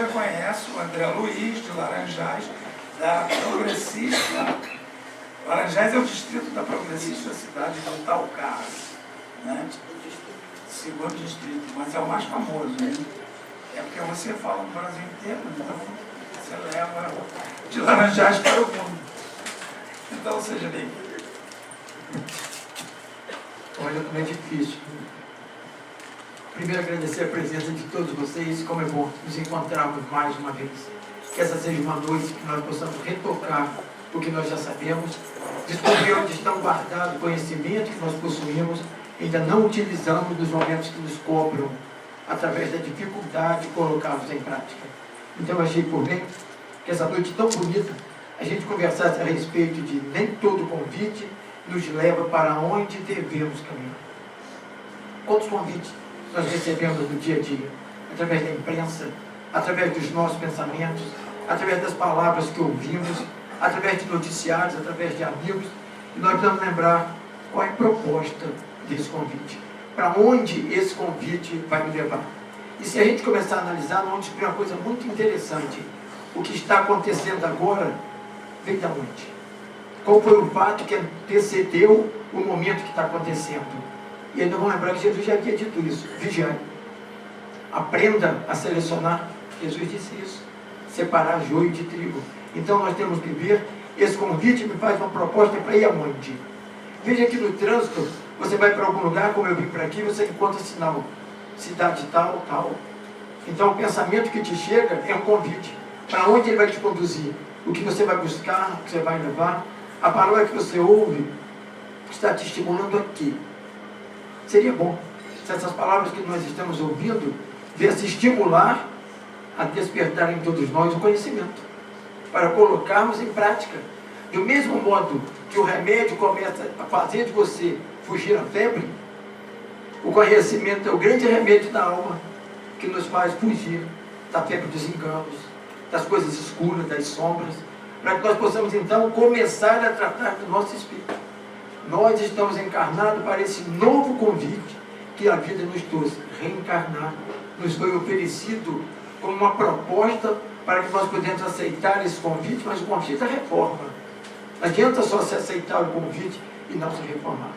já conhece o André Luiz, de Laranjais, da Progressista. Laranjais é o distrito da Progressista da cidade de Taucar, né? Segundo distrito, mas é o mais famoso, né? É porque você fala no Brasil inteiro, então você leva de Laranjais para o mundo. Então seja bem-vindo. Olha como é difícil. Primeiro, agradecer a presença de todos vocês, como é bom nos encontrarmos mais uma vez. Que essa seja uma noite que nós possamos retocar o que nós já sabemos, descobrir onde estão guardados conhecimentos que nós possuímos, ainda não utilizamos nos momentos que nos cobram, através da dificuldade de colocá-los em prática. Então, eu achei por bem que essa noite tão bonita, a gente conversasse a respeito de nem todo convite nos leva para onde devemos caminhar. Quantos convites nós recebemos no dia a dia? Através da imprensa, através dos nossos pensamentos, através das palavras que ouvimos, através de noticiários, através de amigos. E nós precisamos lembrar qual é a proposta desse convite. Para onde esse convite vai me levar? E se a gente começar a analisar, nós vamos descobrir uma coisa muito interessante. O que está acontecendo agora vem da onde? Qual foi o fato que antecedeu o momento que está acontecendo? E ainda vamos lembrar que Jesus já havia dito isso. Vigiai. Aprenda a selecionar. Jesus disse isso. Separar joio de trigo. Então nós temos que ver. Esse convite me faz uma proposta para ir aonde? Veja que no trânsito, você vai para algum lugar, como eu vim para aqui, você encontra sinal. Cidade tal, tal. Então o pensamento que te chega é um convite. Para onde ele vai te conduzir? O que você vai buscar, o que você vai levar? A palavra que você ouve está te estimulando aqui. Seria bom se essas palavras que nós estamos ouvindo viessem estimular a despertar em todos nós o conhecimento, para colocarmos em prática. Do mesmo modo que o remédio começa a fazer de você fugir à febre, o conhecimento é o grande remédio da alma, que nos faz fugir da febre dos enganos, das coisas escuras, das sombras, para que nós possamos então começar a tratar do nosso espírito. Nós estamos encarnados para esse novo convite que a vida nos trouxe, reencarnar. Nos foi oferecido como uma proposta para que nós pudéssemos aceitar esse convite, mas o convite é reforma. Não adianta só se aceitar o convite e não se reformar.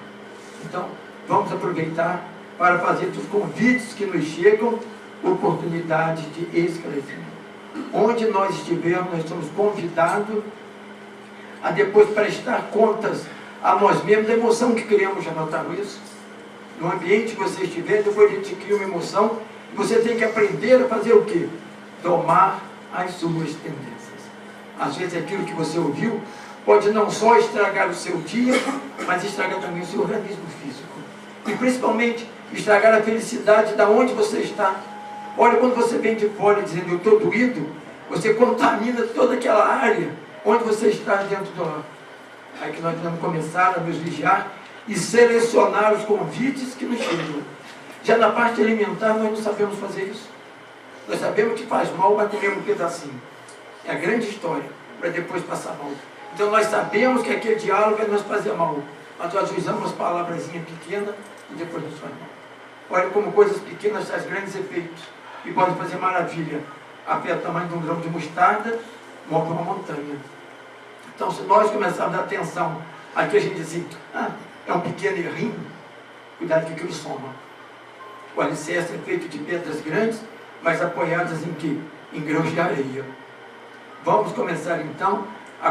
Então, vamos aproveitar para fazer dos convites que nos chegam oportunidade de esclarecimento. Onde nós estivermos, nós somos convidados a depois prestar contas a nós mesmos da emoção que criamos. Já notaram isso? No ambiente que você estiver, depois a gente cria uma emoção e você tem que aprender a fazer o quê? Domar as suas tendências. Às vezes aquilo que você ouviu pode não só estragar o seu dia, mas estragar também o seu organismo físico. E principalmente estragar a felicidade da onde você está. Olha, quando você vem de fora dizendo eu estou doído, você contamina toda aquela área onde você está dentro do ar. Aí que nós vamos começar a nos vigiar e selecionar os convites que nos chegam. Já na parte alimentar nós não sabemos fazer isso. Nós sabemos que faz mal, mas comemos um pedacinho. É a grande história, para depois passar mal. Então nós sabemos que aquele diálogo vai nos fazer mal, mas nós usamos umas palavrazinhas pequenas e depois nos faz mal. Olha como coisas pequenas trazem grandes efeitos e podem fazer maravilha. Afeta o tamanho de um grão de mostarda, move uma montanha. Então, se nós começarmos a dar atenção aqui, a gente diz assim, é um pequeno errinho, cuidado que aquilo soma. O alicerce é feito de pedras grandes, mas apoiadas em quê? Em grãos de areia. Vamos começar então a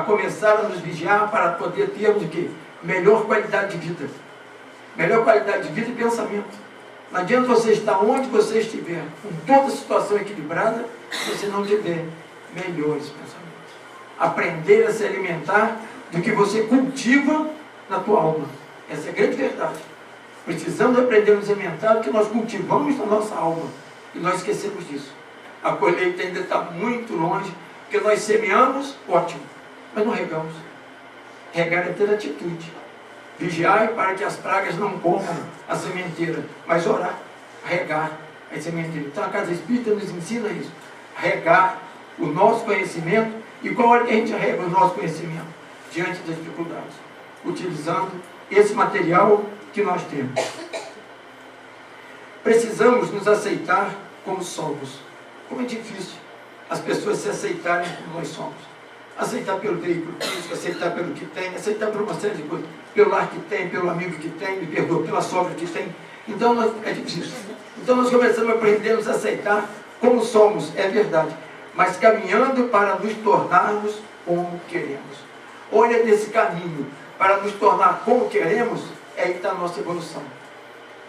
nos vigiar para poder termos o quê? Melhor qualidade de vida. Melhor qualidade de vida e pensamento. Não adianta você estar onde você estiver, com toda a situação equilibrada, se você não tiver melhores pensamentos. Aprender a se alimentar do que você cultiva na tua alma. Essa é a grande verdade. Precisamos aprender a nos alimentar do que nós cultivamos na nossa alma. E nós esquecemos disso. A colheita ainda está muito longe, porque nós semeamos, ótimo, mas não regamos. Regar é ter atitude. Vigiar para que as pragas não comam a sementeira, mas orar, regar a sementeira. Então a Casa Espírita nos ensina isso. Regar o nosso conhecimento. E qual é que a gente rega o nosso conhecimento? Diante das dificuldades. Utilizando esse material que nós temos. Precisamos nos aceitar como somos. Como é difícil as pessoas se aceitarem como nós somos. Aceitar pelo veículo físico, aceitar pelo que tem, aceitar por uma série de coisas. Pelo lar que tem, pelo amigo que tem, me perdoa, pela sogra que tem. Então, é difícil. Então, nós começamos a aprender a nos aceitar como somos, é verdade. Mas caminhando para nos tornarmos como queremos. Olha nesse caminho, para nos tornar como queremos, é aí que está a nossa evolução.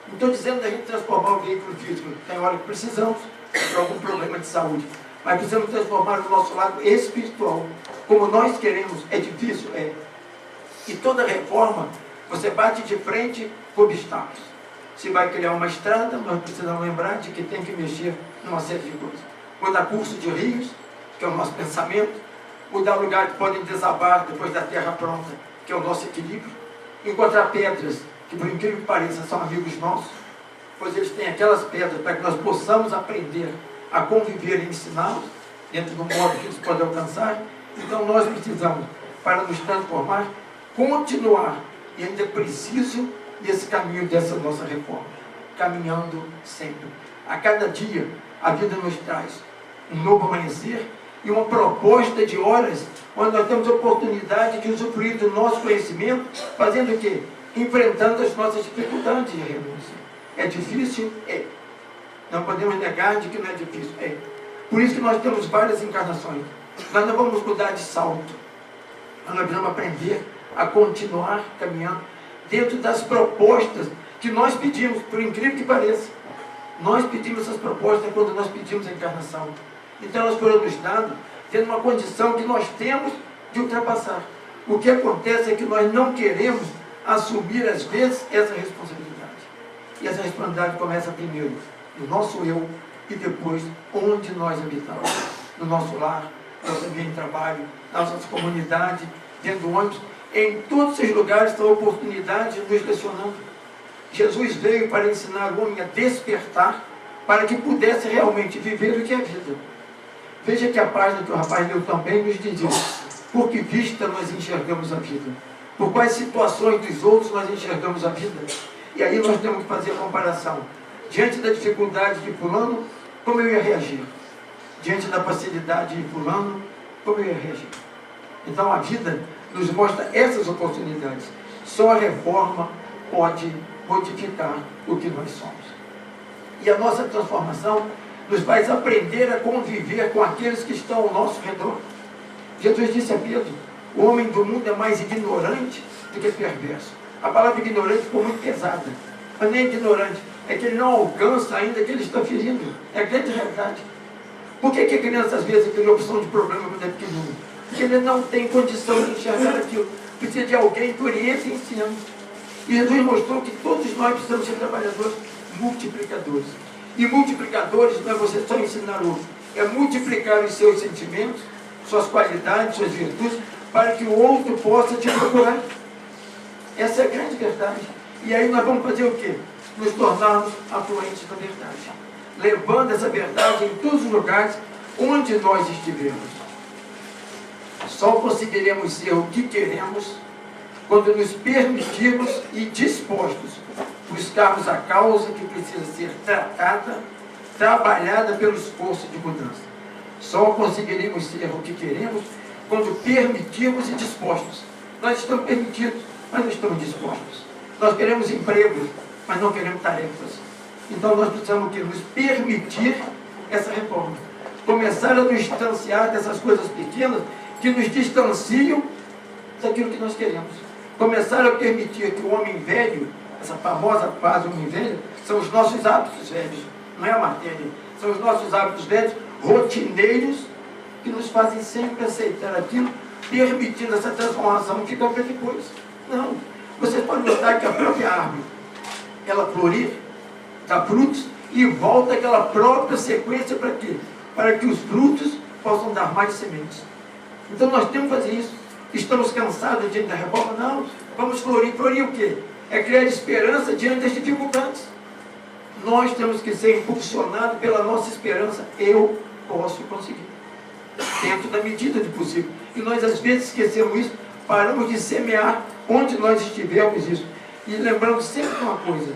Não estou dizendo da gente transformar o veículo físico. Tem hora que precisamos, por algum problema de saúde. Mas precisamos transformar o nosso lado espiritual. Como nós queremos, é difícil, é. E toda reforma, você bate de frente com obstáculos. Se vai criar uma estrada, nós precisamos lembrar de que tem que mexer numa série de coisas. Mudar curso de rios, que é o nosso pensamento. Mudar lugar que podem desabar depois da terra pronta, que é o nosso equilíbrio. Encontrar pedras, que por incrível que pareça, são amigos nossos, pois eles têm aquelas pedras para que nós possamos aprender a conviver e ensiná-los, dentro do modo que eles podem alcançar. Então nós precisamos, para nos transformar, continuar, e ainda é preciso nesse caminho dessa nossa reforma, caminhando sempre. A cada dia, a vida nos traz um novo amanhecer e uma proposta de horas, onde nós temos a oportunidade de usufruir do nosso conhecimento, fazendo o quê? Enfrentando as nossas dificuldades de renúncia. É difícil? É. Não podemos negar de que não é difícil. É. Por isso que nós temos várias encarnações. Nós não vamos mudar de salto. Nós precisamos aprender a continuar caminhando dentro das propostas que nós pedimos, por incrível que pareça. Nós pedimos essas propostas quando nós pedimos a encarnação. Então elas foram nos dadas tendo uma condição que nós temos de ultrapassar. O que acontece é que nós não queremos assumir, às vezes, essa responsabilidade. E essa responsabilidade começa primeiro no nosso eu e depois onde nós habitamos. No nosso lar, no nosso ambiente de trabalho, na nossa comunidade, dentro do ônibus. Em todos esses lugares estão oportunidades nos lecionando. Jesus veio para ensinar o homem a despertar para que pudesse realmente viver o que é vida. Veja que a página que o rapaz leu também nos dizia: por que vista nós enxergamos a vida? Por quais situações dos outros nós enxergamos a vida? E aí nós temos que fazer a comparação. Diante da dificuldade de fulano, como eu ia reagir? Diante da facilidade de fulano, como eu ia reagir? Então a vida nos mostra essas oportunidades. Só a reforma pode modificar o que nós somos. E a nossa transformação nos faz aprender a conviver com aqueles que estão ao nosso redor. Jesus disse a Pedro: o homem do mundo é mais ignorante do que perverso. A palavra ignorante ficou muito pesada, mas nem ignorante, é que ele não alcança ainda que ele está ferindo. É a grande realidade. Por que a criança às vezes tem opção de problema quando é pequenino? Porque ele não tem condição de enxergar aquilo. Precisa de alguém que oriente e ensina. E Jesus mostrou que todos nós precisamos ser trabalhadores multiplicadores. E multiplicadores não é você só ensinar o outro, é multiplicar os seus sentimentos, suas qualidades, suas virtudes, para que o outro possa te procurar. Essa é a grande verdade. E aí nós vamos fazer o quê? Nos tornarmos afluentes da verdade, levando essa verdade em todos os lugares onde nós estivermos. Só conseguiremos ser o que queremos quando nos permitirmos e dispostos buscarmos a causa que precisa ser tratada, trabalhada pelo esforço de mudança. Só conseguiremos ser o que queremos quando permitirmos e dispostos. Nós estamos permitidos, mas não estamos dispostos. Nós queremos emprego, mas não queremos tarefas. Então nós precisamos nos permitir essa reforma. Começar a nos distanciar dessas coisas pequenas que nos distanciam daquilo que nós queremos. Começar a permitir que o homem velho, essa famosa frase homem velho, são os nossos hábitos velhos, não é a matéria, são os nossos hábitos velhos, rotineiros, que nos fazem sempre aceitar aquilo, permitindo essa transformação que fica para depois. Não, você pode notar que a própria árvore, ela florir, dá frutos e volta aquela própria sequência para quê? Para que os frutos possam dar mais sementes. Então nós temos que fazer isso. Estamos cansados diante da reforma? Não, vamos florir. Florir o quê? É criar esperança diante das dificuldades. Nós temos que ser impulsionados pela nossa esperança. Eu posso conseguir, dentro da medida do possível. E nós às vezes esquecemos isso, paramos de semear onde nós estivermos isso. E lembrando sempre uma coisa: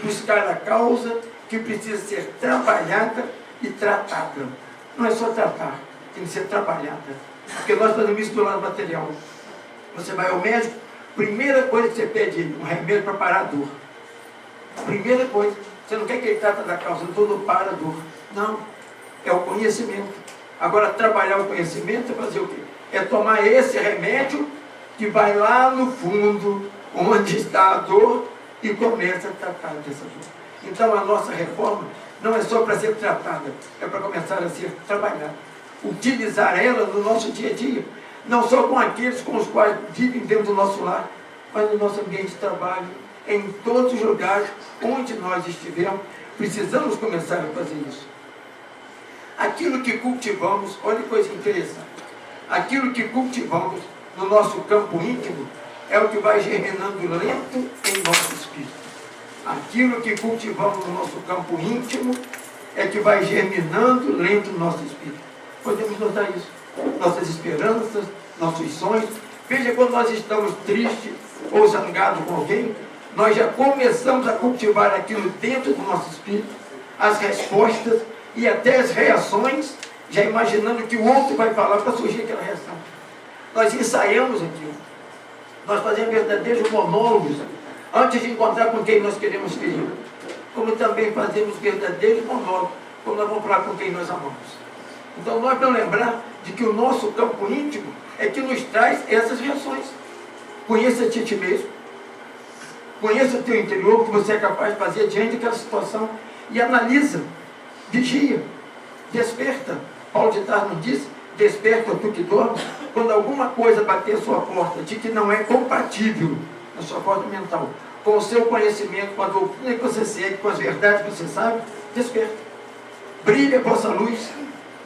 buscar a causa que precisa ser trabalhada e tratada. Não é só tratar, tem que ser trabalhada. Porque nós fazemos isso do lado material. Você vai ao médico, primeira coisa que você pede um remédio para parar a dor. Primeira coisa, você não quer que ele trata da causa, tudo para a dor. Não, é o conhecimento. Agora, trabalhar o conhecimento é fazer o quê? É tomar esse remédio que vai lá no fundo, onde está a dor, e começa a tratar dessa dor. Então, a nossa reforma não é só para ser tratada, é para começar a ser trabalhada. Utilizar ela no nosso dia a dia, não só com aqueles com os quais vivem dentro do nosso lar, mas no nosso ambiente de trabalho, em todos os lugares onde nós estivermos, precisamos começar a fazer isso. Aquilo que cultivamos, olha que coisa interessante, aquilo que cultivamos no nosso campo íntimo é o que vai germinando lento em nosso espírito. Aquilo que cultivamos no nosso campo íntimo é que vai germinando lento no nosso espírito. Podemos notar isso. Nossas esperanças, nossos sonhos. Veja, quando nós estamos tristes ou zangados com alguém, nós já começamos a cultivar aquilo dentro do nosso espírito, as respostas e até as reações, já imaginando que o outro vai falar para surgir aquela reação. Nós ensaiamos aquilo. Nós fazemos verdadeiros monólogos antes de encontrar com quem nós queremos ferir. Como também fazemos verdadeiros monólogos quando nós vamos falar com quem nós amamos. Então nós vamos lembrar de que o nosso campo íntimo é que nos traz essas reações. Conheça-te a ti mesmo. Conheça o teu interior, o que você é capaz de fazer diante daquela situação. E analisa, vigia, desperta. Paulo de Tarso nos diz, desperta tu que dormes, quando alguma coisa bater a sua porta, de que não é compatível na sua porta mental, com o seu conhecimento, com a doutrina que você segue, com as verdades que você sabe, desperta. Brilha a vossa luz,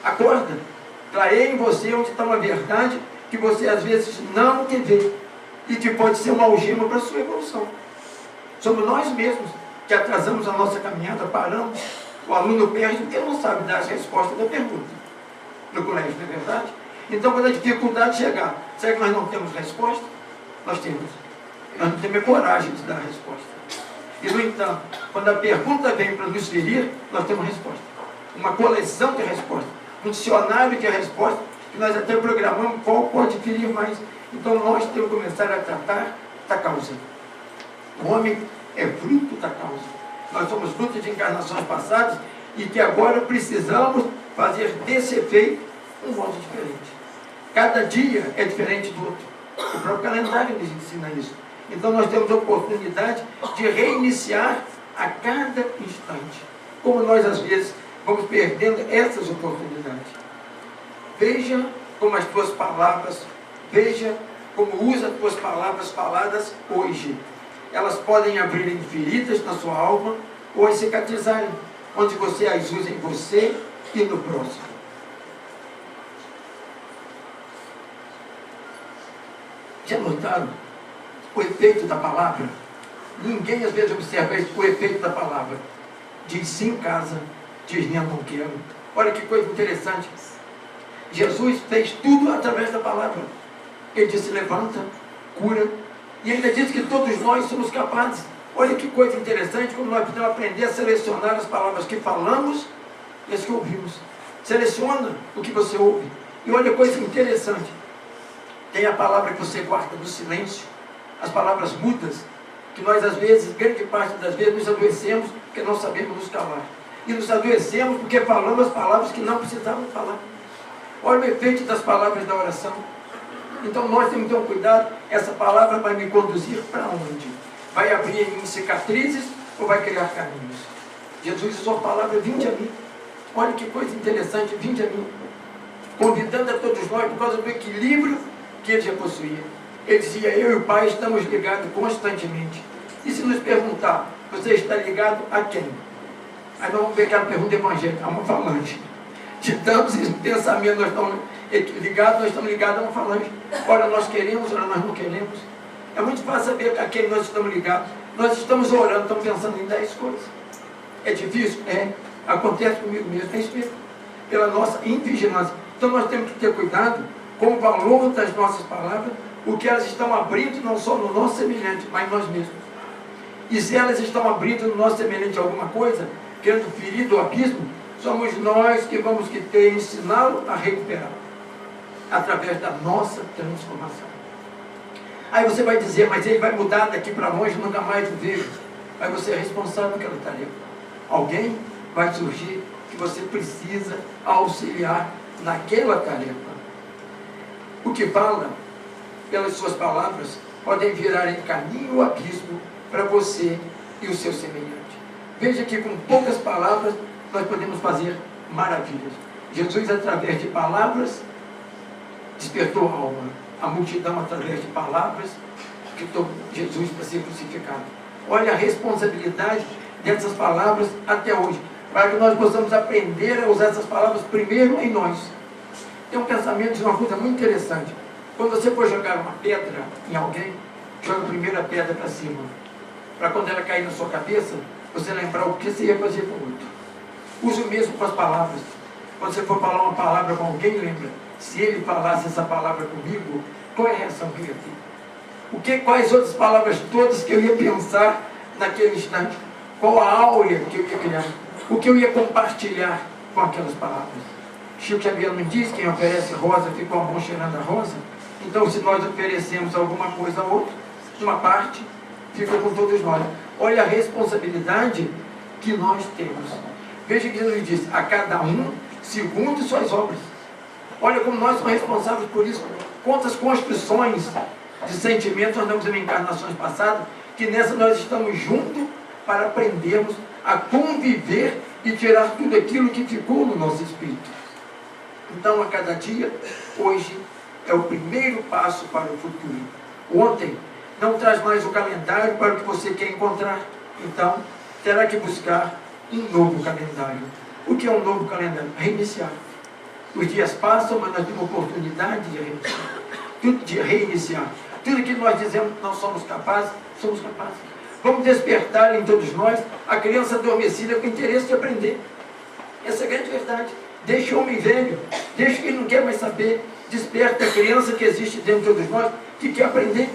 acorda, clareia em você onde está uma verdade que você às vezes não quer ver e que pode ser uma algema para a sua evolução. Somos nós mesmos que atrasamos a nossa caminhada, paramos, o aluno perde porque não sabe dar as respostas da pergunta no colégio, não é verdade? Então, quando a dificuldade chegar, será que nós não temos resposta? Nós temos. Nós não temos a coragem de dar a resposta. E, no entanto, quando a pergunta vem para nos ferir, nós temos resposta. Uma coleção de respostas. Um dicionário de respostas, que nós até programamos qual pode ferir mais. Então, nós temos que começar a tratar da causa. O homem é fruto da causa. Nós somos fruto de encarnações passadas e que agora precisamos fazer desse efeito um modo diferente. Cada dia é diferente do outro. O próprio calendário nos ensina isso. Então nós temos a oportunidade de reiniciar a cada instante. Como nós às vezes vamos perdendo essas oportunidades. Veja como as tuas palavras, veja como usa as tuas palavras faladas hoje. Elas podem abrirem feridas na sua alma ou as cicatrizarem, onde você as usa em você e no próximo. Já notaram o efeito da palavra? Ninguém às vezes observa o efeito da palavra. Diz sim em casa, diz não quero. Olha que coisa interessante. Jesus fez tudo através da palavra. Ele disse levanta, cura. E ainda diz que todos nós somos capazes. Olha que coisa interessante, como nós precisamos aprender a selecionar as palavras que falamos e as que ouvimos. Seleciona o que você ouve. E olha que coisa interessante. Tem a palavra que você guarda do silêncio, as palavras mudas, que nós às vezes, grande parte das vezes, nos adoecemos porque não sabemos nos calar. E nos adoecemos porque falamos as palavras que não precisávamos falar. Olha o efeito das palavras da oração. Então nós temos que ter um cuidado, essa palavra vai me conduzir para onde? Vai abrir em mim cicatrizes ou vai criar caminhos? Jesus usou a palavra, vinde a mim. Olha que coisa interessante, vinde a mim. Convidando a todos nós por causa do equilíbrio que ele já possuía. Ele dizia, eu e o Pai estamos ligados constantemente. E se nos perguntar, você está ligado a quem? Aí nós vamos ver aquela pergunta evangélica, a uma falange. De tantos pensamentos nós estamos ligados, nós estamos ligados a uma falange. Ora nós queremos, ora nós não queremos. É muito fácil saber a quem nós estamos ligados. Nós estamos orando, estamos pensando em 10 coisas. É difícil? É. Acontece comigo mesmo, é isso mesmo. Pela nossa invigilância. Então nós temos que ter cuidado com o valor das nossas palavras, o que elas estão abrindo não só no nosso semelhante, mas em nós mesmos. E se elas estão abrindo no nosso semelhante alguma coisa, querendo ferir do abismo, somos nós que vamos ter que ensiná-lo a recuperar, através da nossa transformação. Aí você vai dizer, mas ele vai mudar daqui para longe, nunca mais o vejo. Mas você é responsável pela tarefa. Alguém vai surgir que você precisa auxiliar naquela tarefa. O que fala, pelas suas palavras, podem virar em caminho ou abismo para você e o seu semelhante. Veja que com poucas palavras nós podemos fazer maravilhas. Jesus, através de palavras, despertou a alma. A multidão, através de palavras, que tomou Jesus para ser crucificado. Olha a responsabilidade dessas palavras até hoje, para que nós possamos aprender a usar essas palavras primeiro em nós. Tem um pensamento de uma coisa muito interessante. Quando você for jogar uma pedra em alguém, joga a primeira pedra para cima, para quando ela cair na sua cabeça, você lembrar o que você ia fazer com o outro. Use o mesmo com as palavras. Quando você for falar uma palavra com alguém, lembra, se ele falasse essa palavra comigo, qual é a reação que eu ia ter? Quais outras palavras todas que eu ia pensar naquele instante? Qual a áurea que eu ia criar? O que eu ia compartilhar com aquelas palavras? Chico Xavier não diz, quem oferece rosa ficou a mão cheirando a rosa? Então, se nós oferecemos alguma coisa a outra, uma parte fica com todos nós. Olha a responsabilidade que nós temos. Veja que Jesus diz, a cada um segundo suas obras. Olha como nós somos responsáveis por isso. Quantas construções de sentimentos nós damos em encarnações passadas, que nessa nós estamos juntos para aprendermos a conviver e tirar tudo aquilo que ficou no nosso espírito. Então, a cada dia, hoje, é o primeiro passo para o futuro. Ontem não traz mais o calendário para o que você quer encontrar. Então, terá que buscar um novo calendário. O que é um novo calendário? Reiniciar. Os dias passam, mas nós temos oportunidade de reiniciar. De reiniciar. Tudo que nós dizemos que não somos capazes, somos capazes. Vamos despertar em todos nós a criança adormecida com interesse de aprender. Essa é a grande verdade. Deixa o homem velho, deixa quem não quer mais saber. Desperta a criança que existe dentro de todos nós, que quer aprender.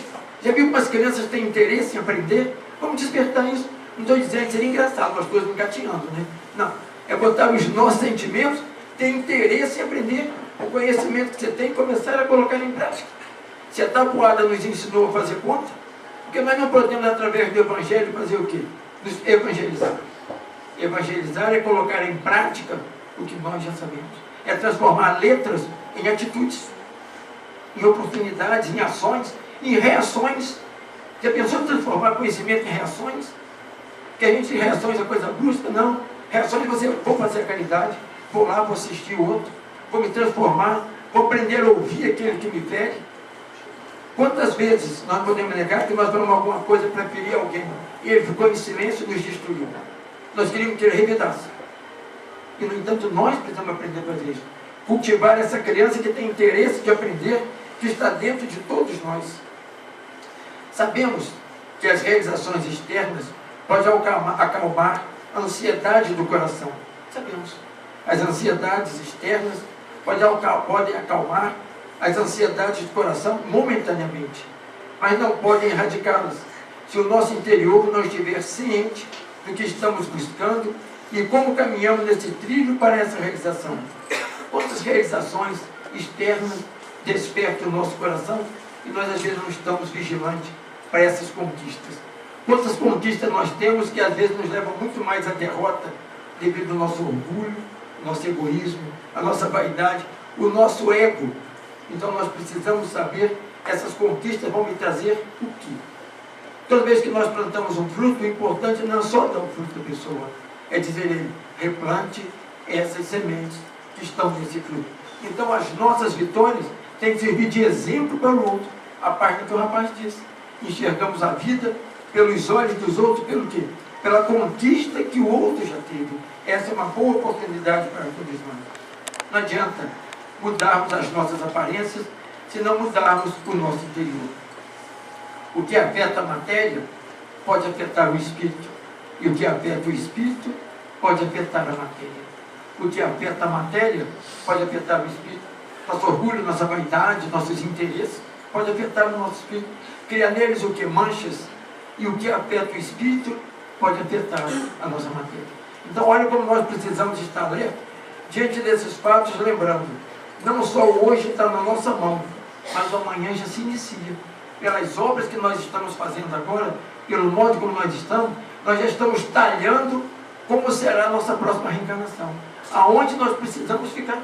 Já viu como as crianças têm interesse em aprender? Vamos despertar isso. Não estou dizendo que seria engraçado, nós todos engatinhando, né? Não. É botar os nossos sentimentos, ter interesse em aprender. O conhecimento que você tem, começar a colocar em prática. Se a tabuada nos ensinou a fazer conta, porque nós não podemos, através do Evangelho, fazer o quê? Nos evangelizar. Evangelizar é colocar em prática o que nós já sabemos. É transformar letras em atitudes, em oportunidades, em ações, em reações. Já pensou em transformar conhecimento em reações? Que a gente reações é coisa brusca? Não. Reações você, vou fazer a caridade, vou lá, vou assistir o outro, vou me transformar, vou aprender a ouvir aquele que me fere. Quantas vezes nós podemos negar que nós falamos alguma coisa para ferir alguém e ele ficou em silêncio e nos destruiu? Nós queríamos que ele revidasse. E, no entanto, nós precisamos aprender a fazer isso. Cultivar essa criança que tem interesse de aprender, que está dentro de todos nós. Sabemos que as realizações externas podem acalmar a ansiedade do coração. Sabemos. As ansiedades externas podem acalmar as ansiedades do coração momentaneamente, mas não podem erradicá-las se o nosso interior não estiver ciente do que estamos buscando e como caminhamos nesse trilho para essa realização. Quantas realizações externas despertam o nosso coração e nós às vezes não estamos vigilantes para essas conquistas. Quantas conquistas nós temos que às vezes nos levam muito mais à derrota devido ao nosso orgulho, nosso egoísmo, a nossa vaidade, o nosso ego. Então nós precisamos saber, essas conquistas vão me trazer o quê? Toda vez que nós plantamos um fruto, o importante não é só dar o fruto da pessoa, é dizer ele, replante essas sementes que estão nesse fruto. Então as nossas vitórias têm que servir de exemplo para o outro. A parte que o rapaz disse, enxergamos a vida pelos olhos dos outros, pelo quê? Pela conquista que o outro já teve. Essa é uma boa oportunidade para todos nós. Não adianta mudarmos as nossas aparências se não mudarmos o nosso interior. O que afeta a matéria pode afetar o espírito, e o que afeta o espírito pode afetar a matéria. O que afeta a matéria pode afetar o espírito. Nosso orgulho, nossa vaidade, nossos interesses pode afetar o nosso espírito. Criar neles o que? Manchas. E o que afeta o espírito pode afetar a nossa matéria. Então, olha como nós precisamos estar alerta diante desses fatos, lembrando, não só hoje está na nossa mão, mas amanhã já se inicia. Pelas obras que nós estamos fazendo agora, pelo modo como nós já estamos talhando como será a nossa próxima reencarnação. Aonde nós precisamos ficar.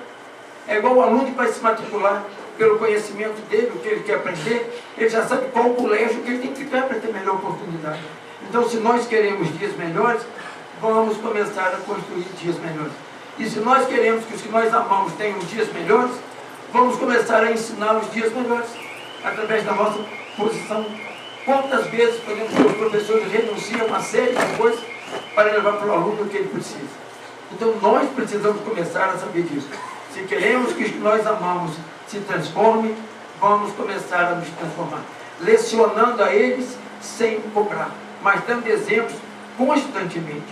É igual o aluno que vai se matricular pelo conhecimento dele, o que ele quer aprender, ele já sabe qual colégio que ele tem que ficar para ter melhor oportunidade. Então, se nós queremos dias melhores, vamos começar a construir dias melhores. E se nós queremos que os que nós amamos tenham dias melhores, vamos começar a ensiná-los dias melhores, através da nossa posição. Quantas vezes, por exemplo, os professores renunciam a uma série de coisas para levar para o aluno o que ele precisa. Então, nós precisamos começar a saber disso. Se queremos que os que nós amamos se transformem, vamos começar a nos transformar. Lecionando a eles sem cobrar, mas dando exemplos constantemente.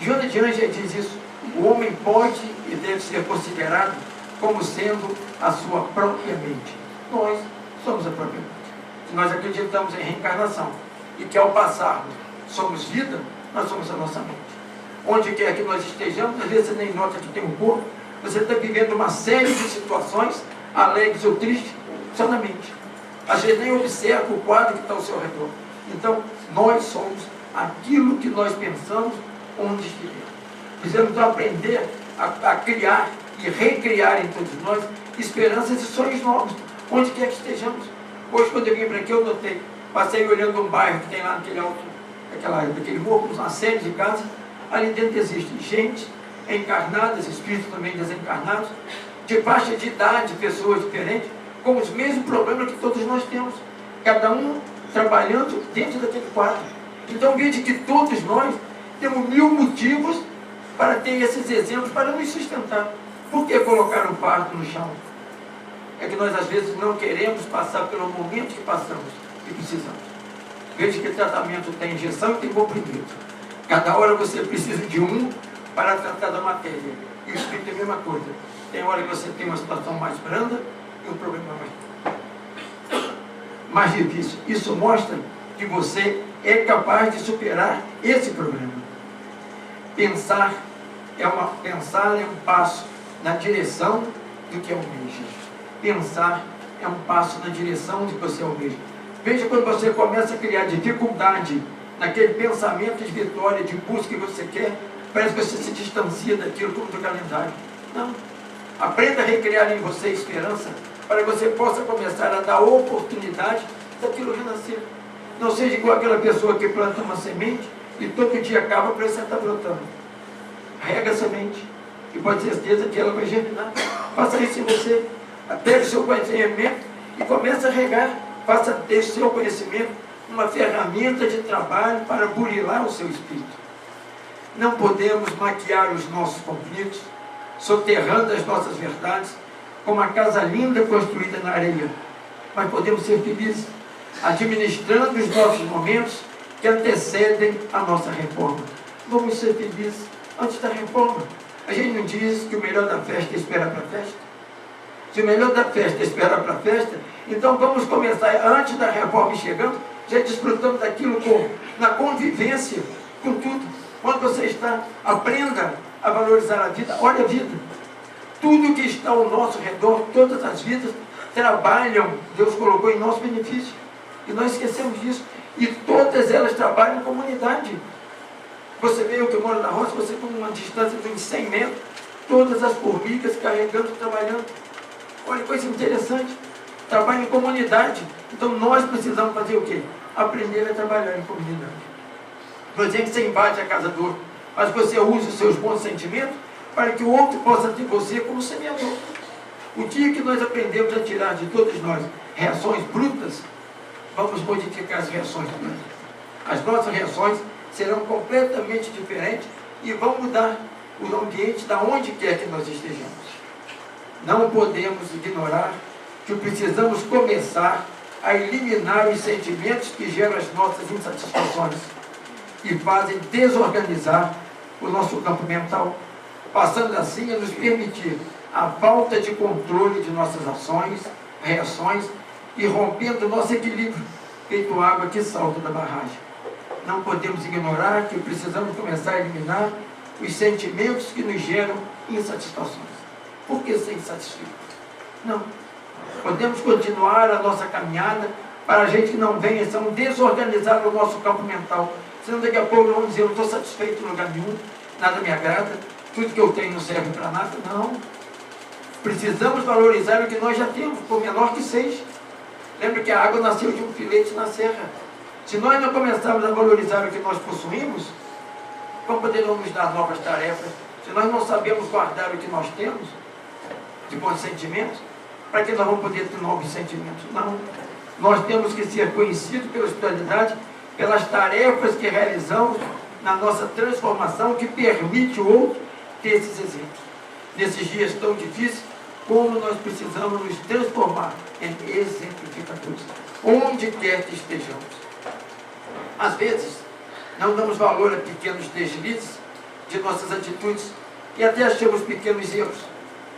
Joana de Ângeles diz isso: o homem pode e deve ser considerado como sendo a sua própria mente. Nós somos a própria mente. Se nós acreditamos em reencarnação e que ao passarmos somos vida, nós somos a nossa mente. Onde quer que nós estejamos, às vezes você nem nota que tem um corpo, você está vivendo uma série de situações, alegres ou tristes, só na mente. Às vezes nem observa o quadro que está ao seu redor. Então, nós somos aquilo que nós pensamos onde estivermos. Precisamos aprender a criar e recriar em todos nós esperanças e sonhos novos, onde quer que estejamos. Hoje, quando eu vim para aqui, eu notei, passei olhando um bairro que tem lá naquele alto, daquele morro, uma série de casas, ali dentro existe gente encarnada, espíritos também desencarnados, de faixa de idade, pessoas diferentes, com os mesmos problemas que todos nós temos, cada um trabalhando dentro daquele quadro. Então veja que todos nós temos 1000 motivos para ter esses exemplos, para nos sustentar. Por que colocar um parto no chão? É que nós às vezes não queremos passar pelo momento que passamos e precisamos. Veja que tratamento tem injeção e tem comprimido. Cada hora você precisa de um para tratar da matéria. E o espírito é a mesma coisa. Tem hora que você tem uma situação mais branda e um problema mais difícil. Isso mostra que você é capaz de superar esse problema. Pensar é um passo na direção do que almeja. Pensar é um passo na direção do que você almeja. Veja quando você começa a criar dificuldade naquele pensamento de vitória, de busca que você quer, parece que você se distancia daquilo como do calendário. Não. Aprenda a recriar em você esperança para que você possa começar a dar oportunidade daquilo renascer. Não seja igual aquela pessoa que planta uma semente e todo dia acaba para você estar brotando. Rega a semente e pode ter certeza que ela vai germinar. Faça isso em você. Pegue o seu conhecimento e comece a regar. Faça desse seu conhecimento uma ferramenta de trabalho para burilar o seu espírito. Não podemos maquiar os nossos conflitos, soterrando as nossas verdades, como uma casa linda construída na areia. Mas podemos ser felizes, administrando os nossos momentos que antecedem a nossa reforma. Vamos ser felizes antes da reforma. A gente não diz que o melhor da festa é esperar para a festa? Se o melhor da festa é esperar para a festa, então vamos começar antes da reforma chegando, já desfrutando daquilo na convivência com tudo. Quando você está, aprenda a valorizar a vida. Olha a vida. Tudo que está ao nosso redor, todas as vidas trabalham, Deus colocou em nosso benefício. E nós esquecemos disso. E todas elas trabalham em comunidade. Você vê, eu que moro na roça, você com uma distância de uns 100 metros, todas as formigas carregando, trabalhando. Olha que coisa interessante. Trabalho em comunidade. Então nós precisamos fazer o quê? Aprender a trabalhar em comunidade. Por exemplo, você invade a casa do outro, mas você usa os seus bons sentimentos para que o outro possa ter você como semeador. O dia que nós aprendemos a tirar de todos nós reações brutas, vamos modificar as reações brutas. As nossas reações serão completamente diferentes e vão mudar o ambiente da onde quer que nós estejamos. Não podemos ignorar que precisamos começar a eliminar os sentimentos que geram as nossas insatisfações e fazem desorganizar o nosso campo mental, passando assim a nos permitir a falta de controle de nossas ações, reações e rompendo o nosso equilíbrio, feito água que salta da barragem. Não podemos ignorar que precisamos começar a eliminar os sentimentos que nos geram insatisfações. Por que ser insatisfeito? Não. Podemos continuar a nossa caminhada para a gente que não venha desorganizar o nosso campo mental. Senão daqui a pouco vamos dizer, eu não estou satisfeito em lugar nenhum, nada me agrada, tudo que eu tenho não serve para nada. Não. Precisamos valorizar o que nós já temos, por menor que seja. Lembra que a água nasceu de um filete na serra. Se nós não começarmos a valorizar o que nós possuímos, como poderemos nos dar novas tarefas? Se nós não sabemos guardar o que nós temos, de bons sentimentos, para que nós vamos poder ter novos sentimentos? Não. Nós temos que ser conhecidos pela espiritualidade, pelas tarefas que realizamos na nossa transformação, que permite o outro ter esses exemplos. Nesses dias tão difíceis, como nós precisamos nos transformar em exemplificadores, onde quer que estejamos. Às vezes, não damos valor a pequenos deslizes de nossas atitudes e até achamos pequenos erros,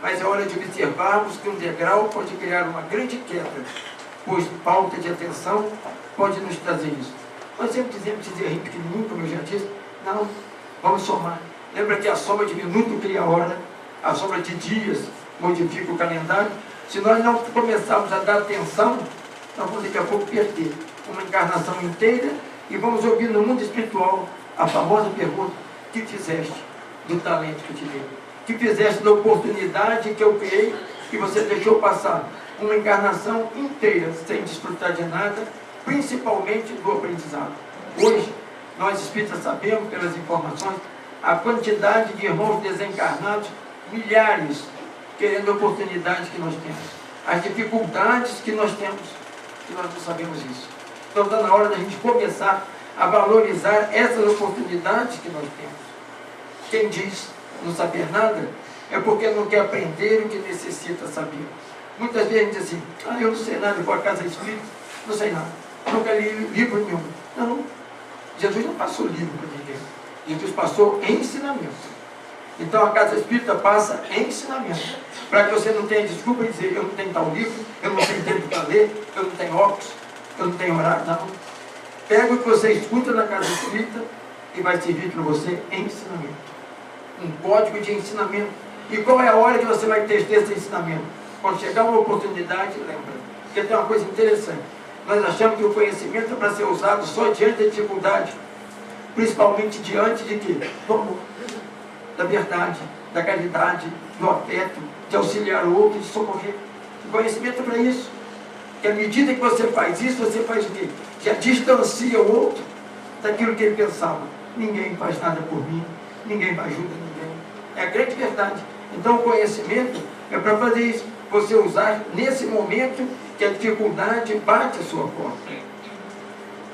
mas é hora de observarmos que um degrau pode criar uma grande queda, pois falta de atenção pode nos trazer isso. Nós sempre dizemos erro pequenininho, como eu já disse. Não, vamos somar. Lembra que a soma de minuto cria a hora, a soma de dias modifica o calendário. Se nós não começarmos a dar atenção, nós vamos daqui a pouco perder uma encarnação inteira e vamos ouvir no mundo espiritual a famosa pergunta: o que fizeste do talento que eu te dei? O que fizeste da oportunidade que eu criei e você deixou passar uma encarnação inteira sem desfrutar de nada, principalmente do aprendizado? Hoje, nós espíritas sabemos, pelas informações, a quantidade de irmãos desencarnados, milhares, querendo a oportunidade que nós temos, as dificuldades que nós temos, e nós não sabemos isso. Então está na hora da gente começar a valorizar essas oportunidades que nós temos. Quem diz não saber nada é porque não quer aprender o que necessita saber. Muitas vezes a gente diz assim: eu não sei nada, eu vou à casa espírita, não sei nada, nunca li livro nenhum. Não, Jesus não passou livro para ninguém. Jesus passou ensinamento. Então a casa espírita passa ensinamento, para que você não tenha desculpa de dizer: eu não tenho tal livro, eu não tenho tempo para ler, eu não tenho óculos, eu não tenho horário. Não. Pega o que você escuta na casa espírita e vai servir para você ensinamento. Um código de ensinamento. E qual é a hora que você vai ter esse ensinamento? Quando chegar uma oportunidade, lembra. Porque tem uma coisa interessante. Nós achamos que o conhecimento é para ser usado só diante da dificuldade. Principalmente diante de quê? Do amor, da verdade, da caridade, do afeto, de auxiliar o outro, de socorrer. O conhecimento é para isso. Que à medida que você faz isso, você faz o quê? Já distancia o outro daquilo que ele pensava. Ninguém faz nada por mim, ninguém me ajuda ninguém. É a grande verdade. Então o conhecimento é para fazer isso. Você usar nesse momento que a dificuldade bate a sua porta.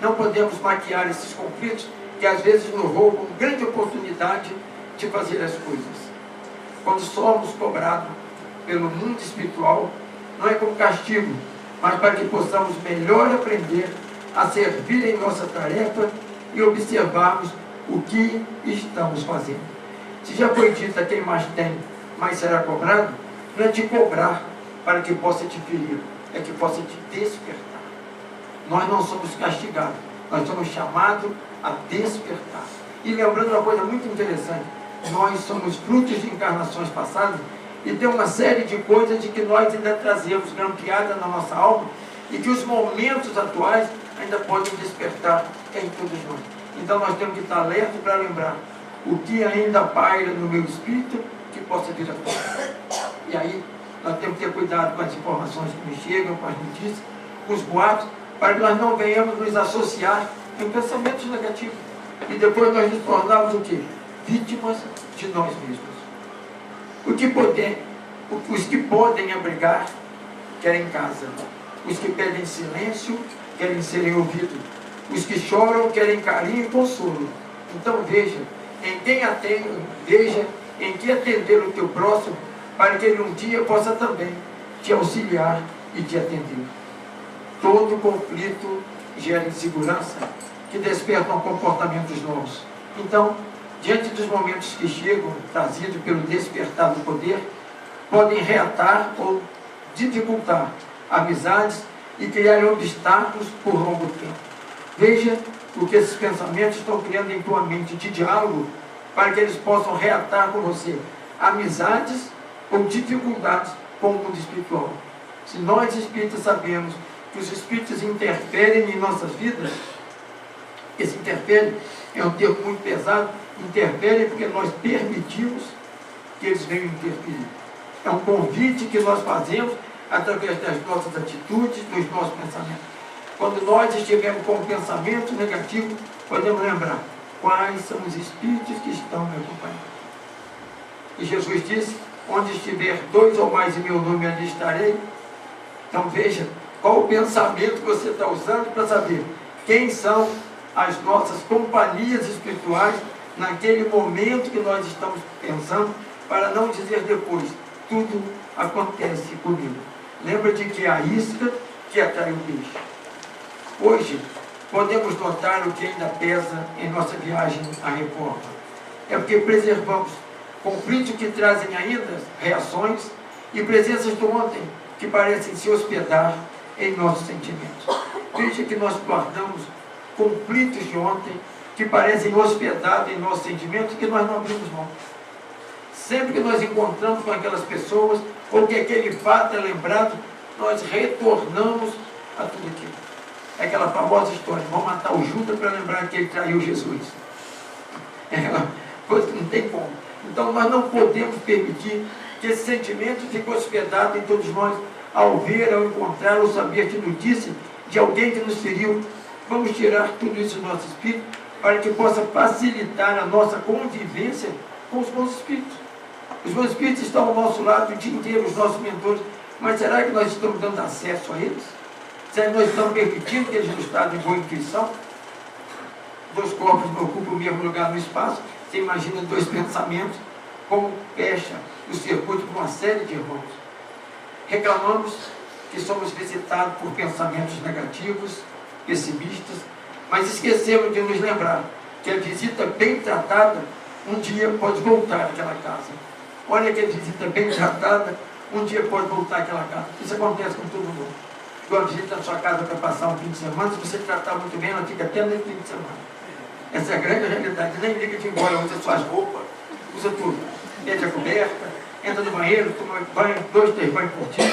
Não podemos maquiar esses conflitos que às vezes nos roubam grande oportunidade de fazer as coisas. Quando somos cobrados pelo mundo espiritual, não é como castigo, mas para que possamos melhor aprender a servir em nossa tarefa e observarmos o que estamos fazendo. Se já foi dito: a quem mais tem, mais será cobrado, não é te cobrar para que possa te ferir, é que possa te despertar. Nós não somos castigados, nós somos chamados a despertar. E lembrando uma coisa muito interessante: nós somos frutos de encarnações passadas e tem uma série de coisas de que nós ainda trazemos grampeada na nossa alma e que os momentos atuais ainda podem despertar em todos nós. Então nós temos que estar alerta para lembrar o que ainda paira no meu espírito que possa vir a fora. E aí nós temos que ter cuidado com as informações que nos chegam, com as notícias, com os boatos, para que nós não venhamos nos associar em pensamentos negativos. E depois nós nos tornarmos o quê? Vítimas de nós mesmos. Os que podem abrigar, querem casa. Os que pedem silêncio, querem serem ouvidos. Os que choram, querem carinho e consolo. Então veja em que atender o teu próximo, para que ele um dia possa também te auxiliar e te atender. Todo conflito gera insegurança, que despertam comportamentos novos. Então, diante dos momentos que chegam, trazidos pelo despertar do poder, podem reatar ou dificultar amizades e criar obstáculos por longo tempo. Veja o que esses pensamentos estão criando em tua mente de diálogo para que eles possam reatar com você amizades ou dificuldades com o mundo espiritual. Se nós espíritas sabemos que os espíritos interferem em nossas vidas, esse interferem é um termo muito pesado, interferem porque nós permitimos que eles venham interferir. É um convite que nós fazemos através das nossas atitudes, dos nossos pensamentos. Quando nós estivermos com um pensamento negativo, podemos lembrar quais são os espíritos que estão me acompanhando. E Jesus disse, onde estiver 2 ou mais em meu nome, ali estarei. Então veja qual o pensamento que você está usando para saber quem são as nossas companhias espirituais naquele momento que nós estamos pensando, para não dizer depois, tudo acontece comigo. Lembra de que é a isca que atrai o peixe. Hoje, podemos notar o que ainda pesa em nossa viagem à reforma. É porque preservamos conflitos que trazem ainda reações e presenças do ontem que parecem se hospedar em nossos sentimentos. Veja que nós guardamos conflitos de ontem que parecem hospedados em nossos sentimentos que nós não abrimos mão. Sempre que nós encontramos com aquelas pessoas, ou que aquele fato é lembrado, nós retornamos a tudo aquilo. É aquela famosa história, vão matar o Judas para lembrar que ele traiu Jesus. É uma coisa que não tem como. Então nós não podemos permitir que esse sentimento fique hospedado em todos nós, ao ver, ao encontrar, ou saber de notícia de alguém que nos feriu. Vamos tirar tudo isso do nosso espírito, para que possa facilitar a nossa convivência com os bons espíritos. Os bons espíritos estão ao nosso lado o dia inteiro, os nossos mentores, mas será que nós estamos dando acesso a eles? Será que nós estamos permitindo que eles nos estado em boa intuição? 2 corpos não ocupam o mesmo lugar no espaço. Você imagina 2 pensamentos, como fecha o circuito por uma série de irmãos. Reclamamos que somos visitados por pensamentos negativos, pessimistas, mas esquecemos de nos lembrar que a visita bem tratada um dia pode voltar àquela casa. Olha que a visita bem tratada um dia pode voltar àquela casa. Isso acontece com todo mundo. Quando visita na sua casa para passar um fim de semana, se você tratar muito bem, ela fica até no fim de semana. Essa é a grande realidade. Nem liga de ir embora, usa suas roupas, usa tudo. Mete a coberta, entra no banheiro, toma banho, 2, 3 banhos por dia,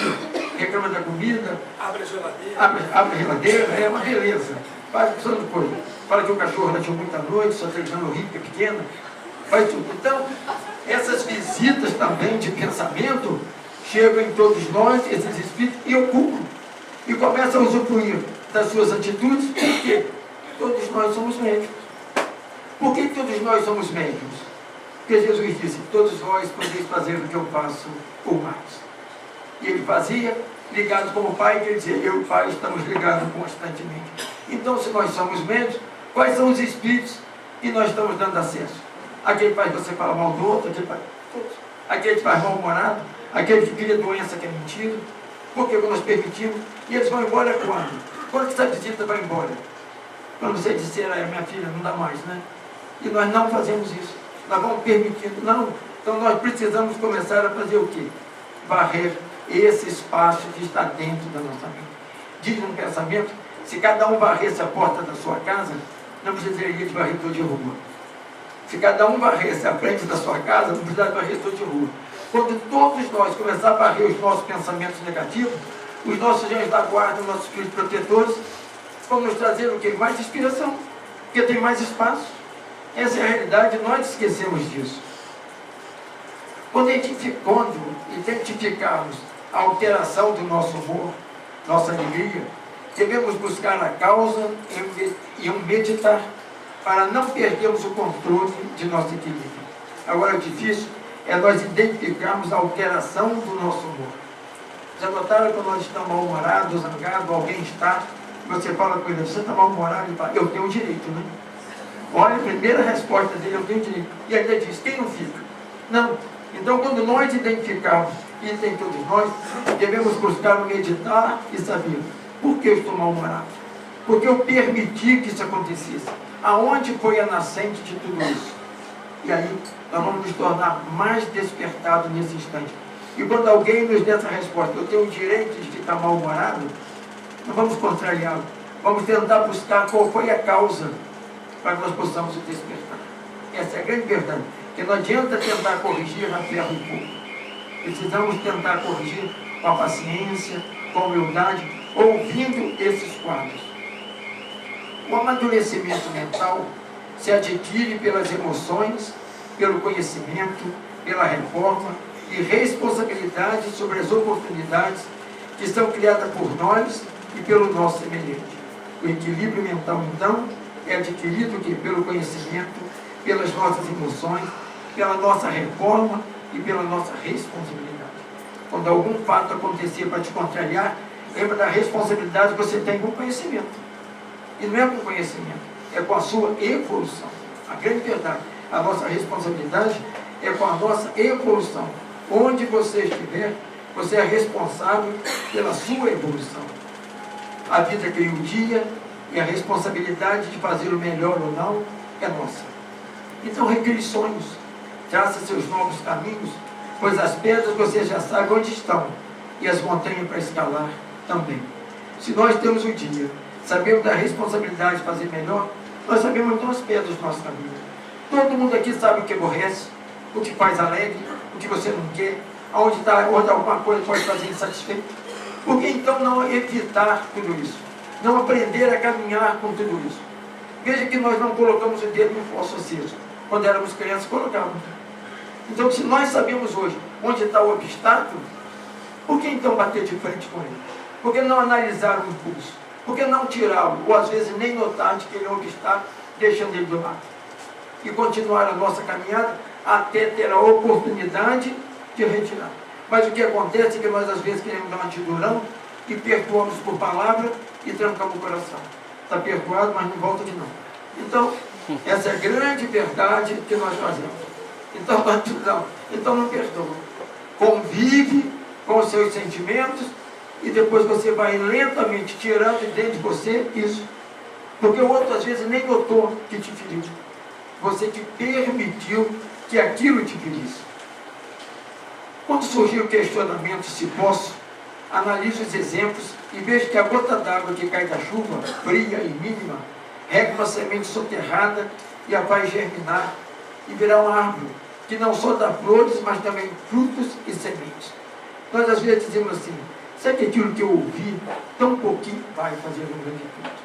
reclama da comida, abre a geladeira. Abre a geladeira, é uma beleza. Faz opção de coisa. Fala que o cachorro latiu muita noite, sua televisão horrível, pequena, faz tudo. Então, essas visitas também de pensamento chegam em todos nós, esses espíritos, e ocupam. E começam a usufruir das suas atitudes, porque todos nós somos médios. Por que todos nós somos médios? Porque Jesus disse, todos vós podeis fazer o que eu faço ou mais. E ele fazia, ligado com o Pai, que ele dizia, eu e o Pai estamos ligados constantemente. Então, se nós somos médios, quais são os espíritos que nós estamos dando acesso? Aquele que faz você falar mal do outro, aquele que faz mal-humorado, aquele que cria doença que é mentira. Porque nós permitimos, e eles vão embora quando? Quando que essa visita vai embora? Quando você disser, minha filha, não dá mais, né? E nós não fazemos isso. Nós vamos permitindo, não. Então nós precisamos começar a fazer o quê? Varrer esse espaço que está dentro da nossa mente. Diz um pensamento, se cada um varresse a porta da sua casa, não precisaria de varrer todo de rua. Se cada um varresse a frente da sua casa, não precisaria de varrer todo de rua. Quando todos nós começarmos a varrer os nossos pensamentos negativos, os nossos anjos da guarda, os nossos espíritos protetores, vão nos trazer o quê? Mais inspiração, porque tem mais espaço. Essa é a realidade, nós esquecemos disso. Quando identificarmos a alteração do nosso humor, nossa alegria, devemos buscar a causa e meditar para não perdermos o controle de nosso equilíbrio. Agora, o difícil é nós identificarmos a alteração do nosso humor. Já notaram quando nós estamos mal-humorados, zangados, alguém está, você fala com ele, você está mal-humorado? Ele fala, eu tenho o direito, né? Olha, a primeira resposta dele, eu tenho o direito. E ainda diz, quem não fica? Não. Então, quando nós identificarmos, e tem todos nós, devemos buscar meditar e saber, por que eu estou mal-humorado? Porque eu permiti que isso acontecesse. Aonde foi a nascente de tudo isso? E aí, nós vamos nos tornar mais despertados nesse instante. E quando alguém nos der essa resposta, eu tenho o direito de ficar mal-humorado, não vamos contrariá-lo. Vamos tentar buscar qual foi a causa para que nós possamos o despertar. Essa é a grande verdade. Porque não adianta tentar corrigir na ferro e fogo. Precisamos tentar corrigir com a paciência, com a humildade, ouvindo esses quadros. O amadurecimento mental se adquire pelas emoções, pelo conhecimento, pela reforma e responsabilidade sobre as oportunidades que são criadas por nós e pelo nosso semelhante. O equilíbrio mental, então, é adquirido que pelo conhecimento, pelas nossas emoções, pela nossa reforma e pela nossa responsabilidade. Quando algum fato acontecer para te contrariar, lembra da responsabilidade que você tem com o conhecimento. E não é com o conhecimento, é com a sua evolução. A grande verdade, a nossa responsabilidade é com a nossa evolução. Onde você estiver, você é responsável pela sua evolução. A vida cria o dia e a responsabilidade de fazer o melhor ou não é nossa. Então recrie sonhos, traça seus novos caminhos, pois as pedras você já sabe onde estão e as montanhas para escalar também. Se nós temos o dia, sabemos da responsabilidade de fazer melhor, nós sabemos então as pedras do nosso caminho. Todo mundo aqui sabe o que aborrece, o que faz alegre, o que você não quer, onde alguma coisa pode fazer insatisfeito. Por que então não evitar tudo isso? Não aprender a caminhar com tudo isso? Veja que nós não colocamos o dedo no fosso aceso. Quando éramos crianças, colocávamos. Então, se nós sabemos hoje onde está o obstáculo, por que então bater de frente com ele? Por que não analisar o impulso? Por que não tirá-lo? Ou às vezes nem notar de que ele é um obstáculo, deixando ele do lado? E continuar a nossa caminhada até ter a oportunidade de retirar. Mas o que acontece é que nós às vezes queremos dar um tidurão e perdoamos por palavra e trancamos o coração. Está perdoado, mas não volta de novo. Então, essa é a grande verdade que nós fazemos. Então não perdoa. Convive com os seus sentimentos e depois você vai lentamente tirando de dentro de você isso. Porque o outro às vezes nem notou que te feriu. Você te permitiu que aquilo te ferisse. Quando surgiu o questionamento se posso, analise os exemplos e veja que a gota d'água que cai da chuva, fria e mínima, rega uma semente soterrada e a faz germinar e virar uma árvore, que não só dá flores, mas também frutos e sementes. Nós às vezes dizemos assim, será que aquilo que eu ouvi, tão pouquinho vai fazer um grande fruto?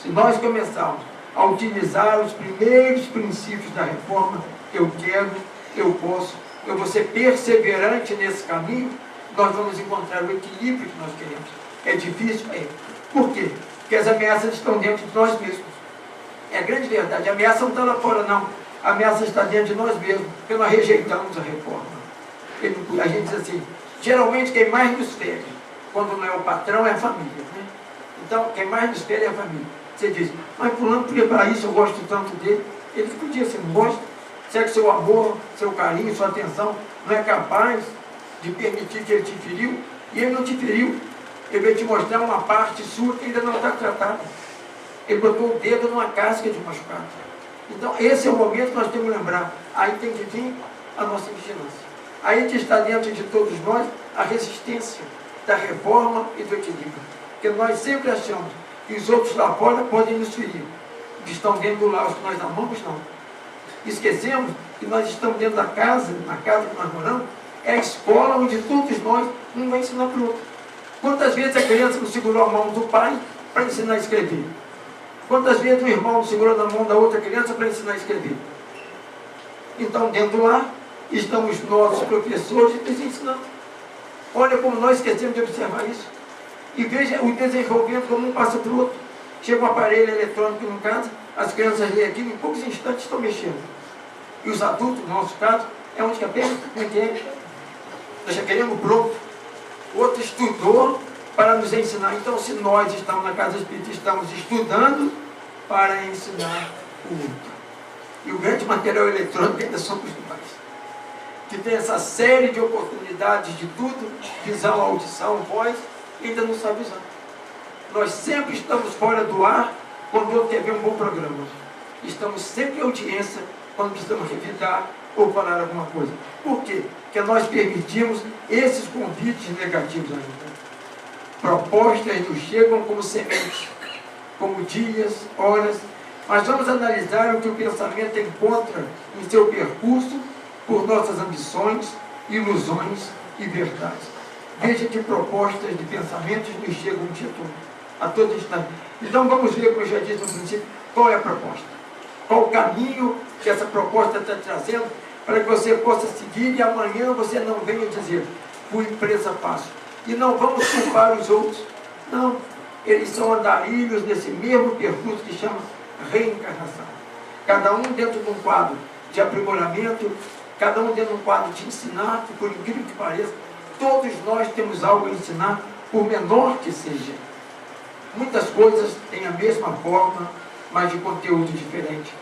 Se nós começarmos a utilizar os primeiros princípios da reforma, eu quero, eu posso, eu vou ser perseverante nesse caminho, nós vamos encontrar o equilíbrio que nós queremos. É difícil? É. Por quê? Porque as ameaças estão dentro de nós mesmos. É a grande verdade. A ameaça não está lá fora, não. A ameaça está dentro de nós mesmos, porque nós rejeitamos a reforma. A gente diz assim, geralmente quem mais nos fere, quando não é o patrão, é a família. Né? Então, quem mais nos fere é a família. Você diz, mas fulano, porque para isso eu gosto tanto dele. Ele podia, você não gosta? Será que seu amor, seu carinho, sua atenção não é capaz de permitir que ele te feriu? E ele não te feriu. Ele veio te mostrar uma parte sua que ainda não está tratada. Ele botou o dedo numa casca de machucado. Então, esse é o momento que nós temos que lembrar. Aí tem que vir a nossa vigilância. Aí que está dentro de todos nós a resistência da reforma e do equilíbrio. Porque nós sempre achamos que os outros lá fora podem nos ferir. Que estão dentro do lar, os que nós amamos, não. Esquecemos que nós estamos dentro da casa, na casa que nós moramos, é a escola onde todos nós, um vai ensinar para o outro. Quantas vezes a criança não segurou a mão do pai para ensinar a escrever? Quantas vezes o irmão não segurou na mão da outra criança para ensinar a escrever? Então, dentro lá, estão os nossos professores nos ensinando. Olha como nós esquecemos de observar isso. E veja o desenvolvimento como um passa para o outro. Chega um aparelho eletrônico em casa, as crianças lêem aquilo, em poucos instantes estão mexendo. E os adultos, no nosso caso, é onde que apenas, como é que é? Nós já queremos pronto. O outro estudou para nos ensinar. Então, se nós estamos na casa espírita, estamos estudando para ensinar o outro. E o grande material eletrônico ainda somos nós, que tem essa série de oportunidades de tudo, visão, audição, voz, e ainda não sabe usar. Nós sempre estamos fora do ar quando eu quer ver um bom programa. Estamos sempre em audiência quando precisamos revidar ou falar alguma coisa. Por quê? Porque nós permitimos esses convites negativos ainda. Propostas nos chegam como sementes, como dias, horas, Mas vamos analisar o que o pensamento encontra em seu percurso por nossas ambições, ilusões e verdades. Veja que propostas de pensamentos nos chegam a todo instante. Então vamos ver, como eu já disse no princípio, qual é a proposta. Qual o caminho que essa proposta está trazendo para que você possa seguir e amanhã você não venha dizer, fui presa fácil. E não vamos culpar os outros. Não, eles são andarilhos nesse mesmo percurso que chama reencarnação. Cada um dentro de um quadro de aprimoramento, cada um dentro de um quadro de ensinar, que por incrível que pareça, todos nós temos algo a ensinar, por menor que seja. Muitas coisas têm a mesma forma, mas de conteúdo diferente.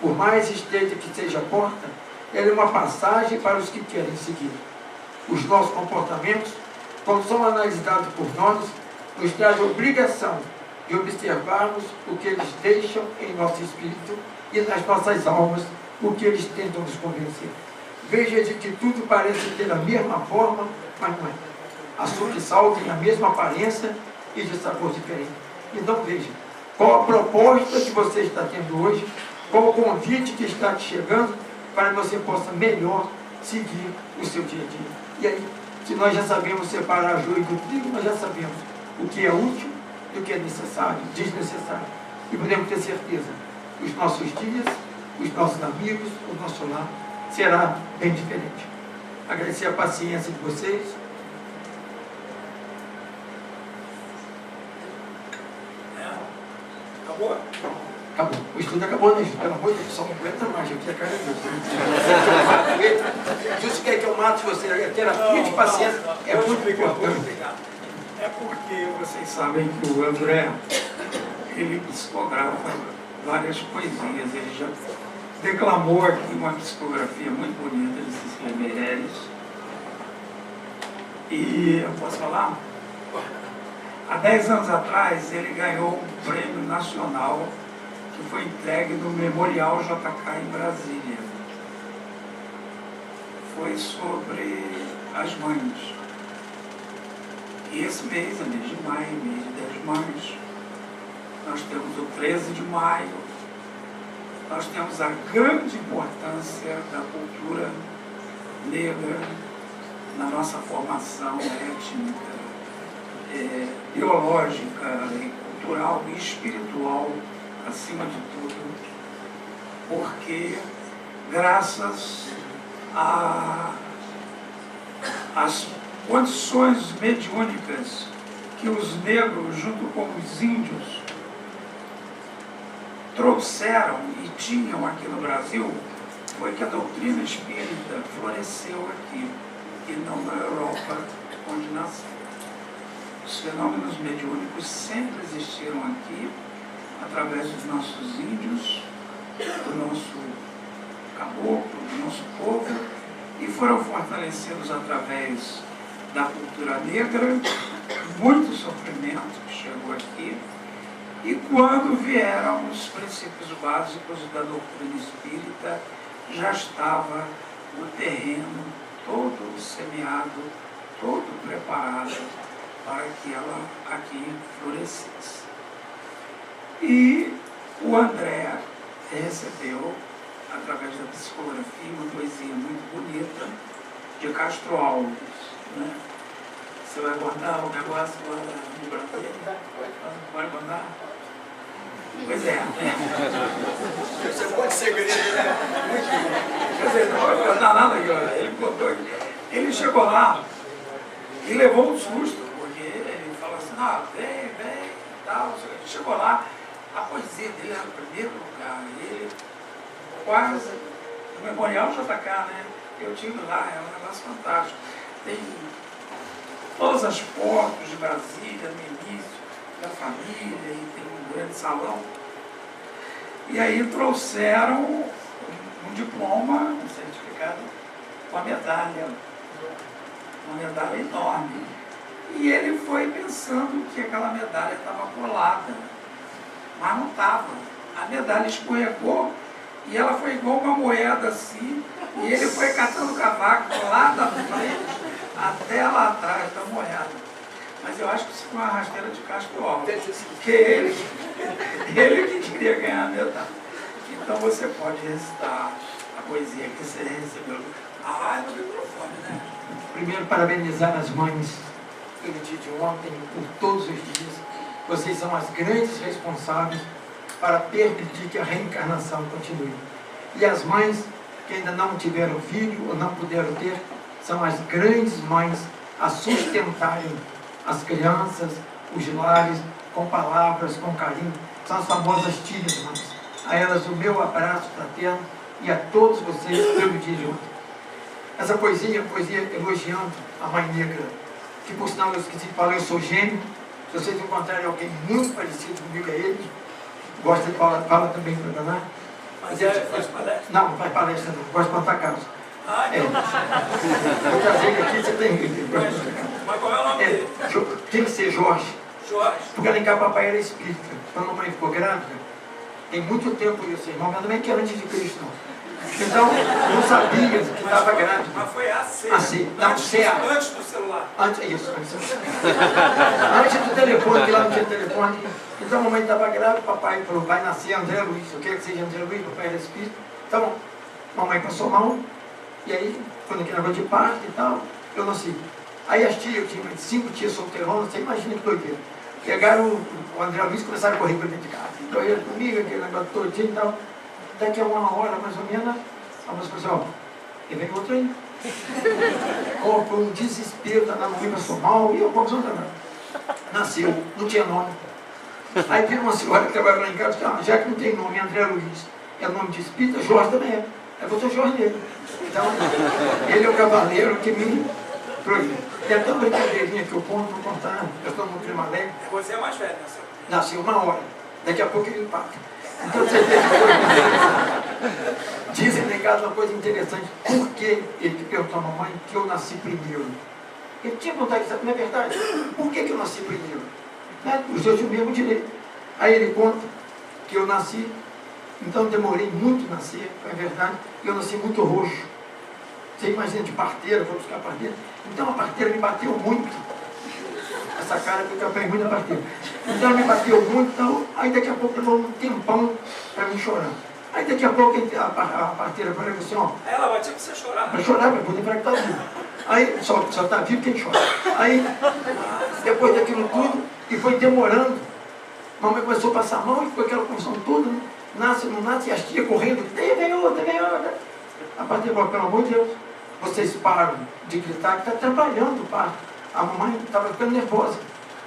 Por mais estreita que seja a porta, ela é uma passagem para os que querem seguir. Os nossos comportamentos, quando são analisados por nós, nos traz a obrigação de observarmos o que eles deixam em nosso espírito e nas nossas almas, o que eles tentam nos convencer. Veja de que tudo parece ter a mesma forma, mas não é. Açúcar e sal têm a mesma aparência e de sabor diferente. Então veja, qual a proposta que você está tendo hoje, qual o convite que está te chegando, para que você possa melhor seguir o seu dia a dia. E aí, se nós já sabemos separar joio do trigo, nós já sabemos o que é útil e o que é necessário, desnecessário. E podemos ter certeza, os nossos dias, os nossos amigos, o nosso lar, será bem diferente. Agradecer a paciência de vocês. Acabou? Acabou. O estudo acabou, né? Pelo amor de Deus, só não aguenta mais, eu quero cara de Deus. Justo quer que eu mate você, a terapia de paciência é muito importante. É porque vocês sabem que o André, ele psicografa várias poesias, ele já declamou aqui uma psicografia muito bonita de Cecília Meirelles. E eu posso falar? Há 10 anos atrás, ele ganhou um prêmio nacional que foi entregue no Memorial JK em Brasília. Foi sobre as mães. E esse mês, mês de maio, mês das mães, nós temos o 13 de maio, nós temos a grande importância da cultura negra na nossa formação étnica, biológica, cultural e espiritual, acima de tudo, porque graças às condições mediúnicas que os negros, junto com os índios, trouxeram e tinham aqui no Brasil, foi que a doutrina espírita floresceu aqui, e não na Europa, onde nasceu. Os fenômenos mediúnicos sempre existiram aqui, através dos nossos índios, do nosso caboclo, do nosso povo, e foram fortalecidos através da cultura negra, muito sofrimento que chegou aqui, e quando vieram os princípios básicos da doutrina espírita, já estava o terreno todo semeado, todo preparado para que ela aqui florescesse. E o André recebeu, através da psicografia, uma poesia muito bonita de Castro Alves. Né? Você vai guardar o negócio lá no Brasil? Pode guardar? Pois é. Isso é muito segredo, né? Quer dizer, não vai guardar nada aqui, ele contou aqui. Ele chegou lá e levou um susto, porque ele falou assim, vem, e tal. Ele chegou lá, a poesia dele era no primeiro lugar, ele quase, no Memorial JK, né? Eu estive lá, é um negócio fantástico. Tem todas as fotos de Brasília no início, da família, e tem um grande salão. E aí trouxeram um diploma, um certificado, uma medalha enorme. E ele foi pensando que aquela medalha estava colada, mas não estava. A medalha escorregou e ela foi igual uma moeda assim, e ele foi catando o cavaco lá da frente até lá atrás da moeda. Mas eu acho que isso foi uma rasteira de casco alto. Porque ele que queria ganhar a medalha. Então você pode recitar a poesia que você recebeu. Ah, no microfone, né? Primeiro, parabenizar as mães pelo dia de ontem, por todos os dias. Vocês são as grandes responsáveis para permitir que a reencarnação continue. E as mães que ainda não tiveram filho ou não puderam ter, são as grandes mães a sustentarem as crianças, os lares, com palavras, com carinho. São as famosas tias mães. A elas o meu abraço fraterno e a todos vocês pelo dia de ontem. Essa poesia elogiando a Mãe Negra, que por sinal eu esqueci de falar, eu sou gêmeo. Se vocês encontrarem alguém muito parecido comigo, é ele. Gosta de falar, fala também para danar. Mas ele faz palestra? Não, não faz palestra não, gosta de contar casos. Ah, então. Vou trazer ele aqui, você tem. Mas qual é o nome dele? Tem que ser Jorge. Jorge. Porque lá em casa papai era espírita. Quando a mamãe ficou grávida, tem muito tempo isso, irmão, mas também que era antes de Cristo, não. Então, não sabia que estava grávida. Mas foi AC. AC, não, CA. Antes do celular. Antes do telefone, que lá não tinha telefone. Então a mamãe estava grávida, papai falou, vai nascer André Luiz. Eu quero que seja André Luiz, papai era espírita. Então, mamãe passou mal, e aí, quando aquele negócio de parto e tal, eu nasci. Aí as tias, eu tinha 5 tias solteironas, você imagina que doideira. Pegaram o André Luiz e começaram a correr para dentro de casa. Então ele comigo, aquele negócio todinho e tal. Daqui a 1 hora, mais ou menos, a moça falou assim, ó, e vem outro aí. Foi um desespero, a mamãe passou mal, e eu, como nasceu, não tinha nome. Aí veio uma senhora que trabalha lá em casa, disse, já que não tem nome, André Luiz, é nome de espírita, Jorge também é. Aí botou Jorge nele. Então, ele é o cavaleiro que me proíbe. Tem até uma brincadeirinha que eu conto, vou contar, eu estou no clima alegre. Você é mais velho, né? Nasceu 1 hora, daqui a pouco ele empata. Então você vê que coisa interessante. Dizem lá em casa uma coisa interessante. Por que ele perguntou à mamãe que eu nasci primeiro? Ele tinha vontade de saber, não é verdade? Por que eu nasci primeiro? Né? Os dois tinham o mesmo direito. Aí ele conta que eu nasci, então demorei muito a nascer, é verdade, eu nasci muito roxo. Você imagina de parteira, vou buscar parteira. Então a parteira me bateu muito. Essa cara que eu apanhei muito na parteira. Então ela me bateu muito, então, aí daqui a pouco levou um tempão para mim chorar. Aí daqui a pouco a parteira falou assim, ó. Aí ela batia para você chorar. Para chorar, para poder falar que está vivo. Aí só está vivo quem chora. Aí, depois daquilo tudo, e foi demorando, a mamãe começou a passar mal e foi aquela confusão toda, né? Nasce, não nasce, e as tias correndo, vem outra. A parteira falou, pelo amor de Deus, vocês param de gritar que está atrapalhando o parto. A mamãe estava ficando nervosa.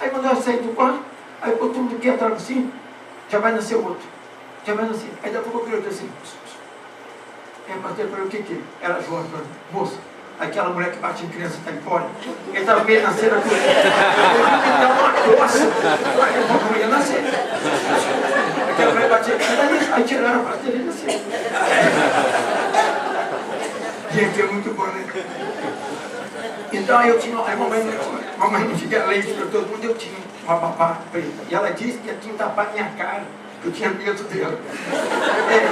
Aí quando ela saiu do quarto, aí pô, todo mundo aqui atrás assim, já vai nascer outro. Já vai nascer. Aí daqui a pouco eu assim. Aí a parteira falou, o que é? Era Jorge, moça, aquela mulher que bate em criança está aí fora. Ele estava meio nascendo aqui. Ele me dá uma coça. Aí eu ia nascer. Aquela mulher batia em criança, aí tiraram a parteira e nasceu. Gente, é muito bom, né? Então aí eu tinha, aí mamãe não tinha leite para todo mundo, eu tinha uma babá preta. E ela disse que ela tinha tapado minha cara, que eu tinha medo dela.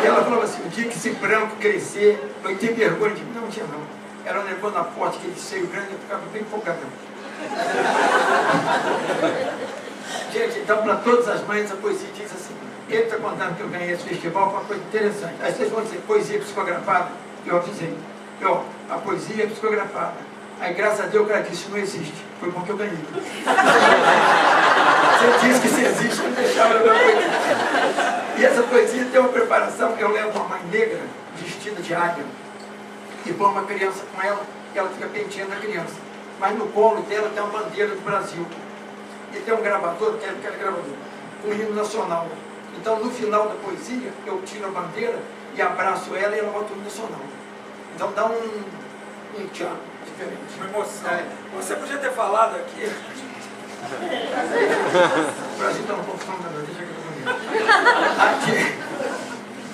E ela falava assim, o dia que esse branco crescer, vai ter vergonha de mim. Não tinha não. Era um negócio na porta, aquele seio grande, eu ficava bem focadão. Gente, então para todas as mães a poesia diz assim, ele está contando que eu ganhei esse festival, foi uma coisa interessante. Aí vocês vão dizer, poesia psicografada? Eu avisei. A poesia é psicografada. Aí, graças a Deus, o cara disse, isso não existe. Foi bom que eu ganhei. Você disse que se existe, não deixava eu ganhar poesia. E essa poesia tem uma preparação. Eu levo uma mãe negra, vestida de águia, e põe uma criança com ela, e ela fica penteando a criança. Mas no colo dela tem uma bandeira do Brasil. E tem um gravador, que é aquele gravador, um hino nacional. Então, no final da poesia, eu tiro a bandeira e abraço ela e ela bota o hino nacional. Então, dá um tchan. Uma emoção. Você podia ter falado aqui. O Brasil está um pouco falando, deixa que eu vou.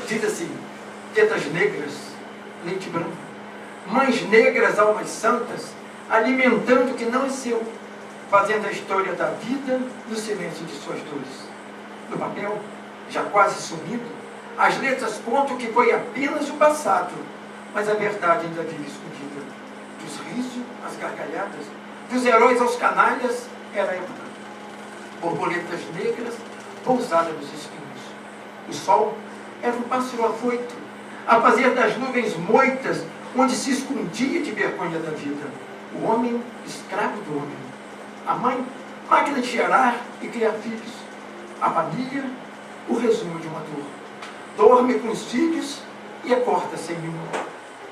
Diz assim, tetas negras, leite branco, mães negras, almas santas, alimentando o que não é seu, fazendo a história da vida no silêncio de suas dores. No papel, já quase sumido, as letras contam que foi apenas o passado, mas a verdade ainda vive escondida. Dos risos às gargalhadas, dos heróis aos canalhas, era a época. Borboletas negras pousadas nos espinhos. O sol era um pássaro afoito, a fazer das nuvens moitas, onde se escondia de vergonha da vida. O homem, escravo do homem. A mãe, máquina de gerar e criar filhos. A família, o resumo de uma dor. Dorme com os filhos e acorda sem nenhum.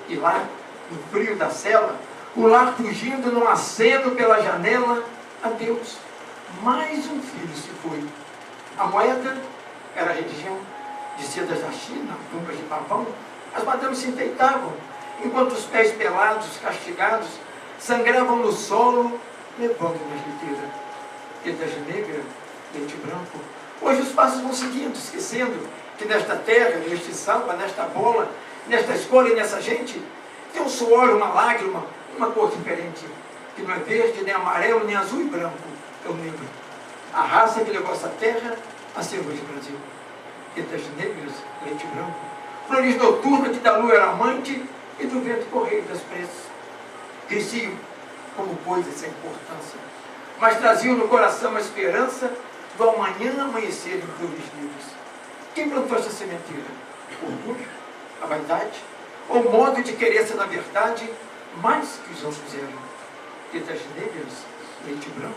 E lá, no frio da cela, o lar fugindo num aceno pela janela, adeus, mais um filho se foi. A moeda era a religião de sedas da China, tumbas de pavão. As madames se enfeitavam, enquanto os pés pelados, castigados, sangravam no solo, levando na liteira. Tetas negras, leite branco. Hoje os passos vão seguindo, esquecendo que nesta terra, neste samba, nesta bola, nesta escola e nessa gente, tem um suor, uma lágrima, uma cor diferente, que não é verde, nem amarelo, nem azul e branco, é o negro. A raça que levou essa terra a ser hoje Brasil. Tetas negras, leite branco. Flores noturna que da lua era amante e do vento correio das pressas. Cresciam como coisas sem importância, mas traziam no coração a esperança do amanhã amanhecer em flores livres. Quem plantou essa sementeira? O orgulho? A vaidade? Ou o modo de querer ser na verdade mais que os outros eram? Tetas negras, leite branco.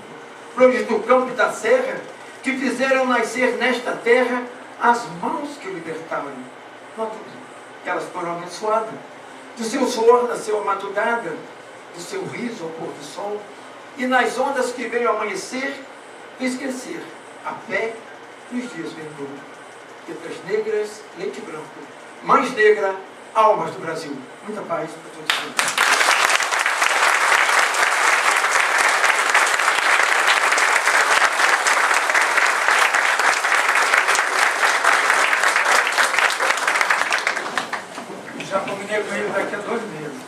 Flores do campo e da serra que fizeram nascer nesta terra as mãos que o libertaram. Não tudo. Elas foram abençoadas. Do seu suor nasceu a madrugada, do seu riso ao pôr do sol, e nas ondas que veio amanhecer, fez crescer a fé nos dias vindouros. Tetas negras, leite branco. Mães negra, almas do Brasil. Muita paz para todos. Já combinei com ele daqui a 2 meses.